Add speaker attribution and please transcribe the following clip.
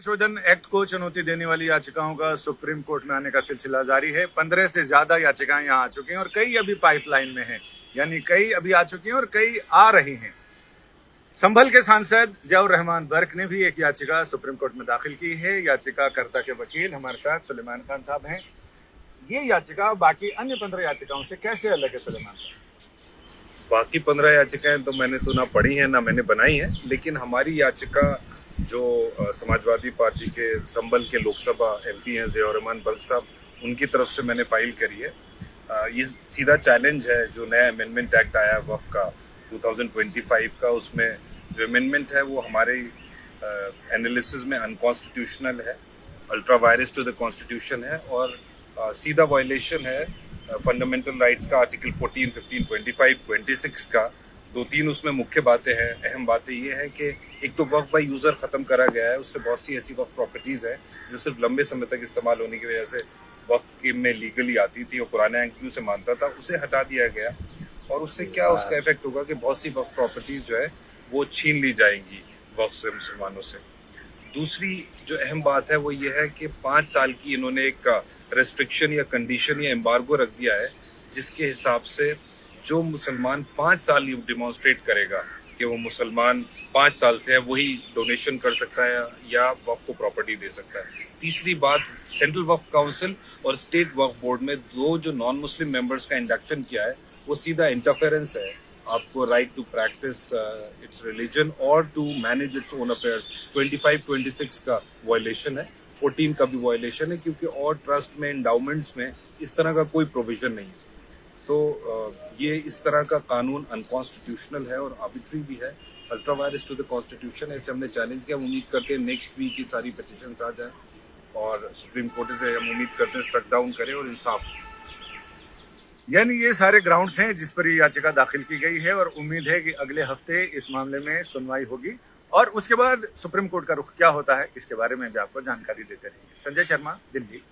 Speaker 1: संशोधन एक्ट को चुनौती देने वाली याचिकाओं का सुप्रीम कोर्ट में आने का सिलसिला जारी है। 15 से ज्यादा याचिकाएं यहां आ चुकी हैं और कई अभी पाइपलाइन में हैं, यानी कई अभी आ चुकी हैं और कई आ रही हैं। संभल के सांसद जियाउर रहमान बर्क ने भी एक याचिका सुप्रीम कोर्ट में दाखिल की है। याचिकाकर्ता के वकील हमारे साथ सुलेमान खान साहब हैं। ये याचिका बाकी अन्य 15 याचिकाओं से कैसे अलग है सुलेमान साहब?
Speaker 2: बाकी 15 याचिकाएं तो मैंने तो ना पढ़ी हैं ना मैंने बनाई हैं, लेकिन हमारी याचिका जो समाजवादी पार्टी के संभल के लोकसभा एमपी हैं जियाउर रहमान बर्क साहब, उनकी तरफ से मैंने फाइल करी है। ये सीधा चैलेंज है जो नया अमेंडमेंट एक्ट आया वक्फ का 2025 का। उसमें जो अमेंडमेंट है वो हमारे एनालिसिस में अनकॉन्स्टिट्यूशनल है, ultra vires to the constitution है और सीधा वायलेशन है फंडामेंटल राइट्स का, आर्टिकल 14, 15, 25, 26 का। 2-3 उसमें मुख्य बातें हैं। अहम बातें ये है कि एक तो वक्फ बाय यूज़र ख़त्म करा गया है, उससे बहुत सी ऐसी वक्फ प्रॉपर्टीज़ हैं जो सिर्फ लंबे समय तक इस्तेमाल होने की वजह से वक्फ में लीगली आती थी और पुराना एक्ट भी उसे मानता था, उसे हटा दिया गया। और उससे क्या उसका इफेक्ट होगा कि बहुत सी वक्फ प्रॉपर्टीज़ जो है वो छीन ली जाएंगी वक्फ से, मुसलमानों से। दूसरी जो अहम बात है वो ये है कि 5 साल की इन्होंने एक रेस्ट्रिक्शन या कंडीशन या एम्बार्गो रख दिया है, जिसके हिसाब से जो मुसलमान 5 साल डिमॉन्स्ट्रेट करेगा कि वो मुसलमान 5 साल से है, वही डोनेशन कर सकता है या वक्फ को प्रॉपर्टी दे सकता है। तीसरी बात, सेंट्रल वक्फ काउंसिल और स्टेट वक्फ बोर्ड में दो जो नॉन मुस्लिम मेंबर्स का इंडक्शन किया है वो सीधा इंटरफेरेंस है आपको right to practice its religion और to manage its own affairs. 25, 26 का वायलेशन है, 14 का भी वायलेशन है, क्योंकि और ट्रस्ट में, एंडाउमेंट्स में इस तरह का कोई प्रोविजन नहीं है। तो ये इस तरह का कानून अनकॉन्स्टिट्यूशनल है और आर्बिट्री भी है, ultra vires to the constitution है। इसे हमने चैलेंज किया। हम उम्मीद करते हैं नेक्स्ट वीक की सारी पिटिशंस आ जाएं और सुप्रीम कोर्ट से हम उम्मीद करते हैं स्ट्रक डाउन करें और इंसाफ।
Speaker 1: यानी ये सारे ग्राउंड्स हैं जिस पर ये याचिका दाखिल की गई है और उम्मीद है कि अगले हफ्ते इस मामले में सुनवाई होगी और उसके बाद सुप्रीम कोर्ट का रुख क्या होता है इसके बारे में भी आपको जानकारी देते रहेंगे। संजय शर्मा, दिल्ली।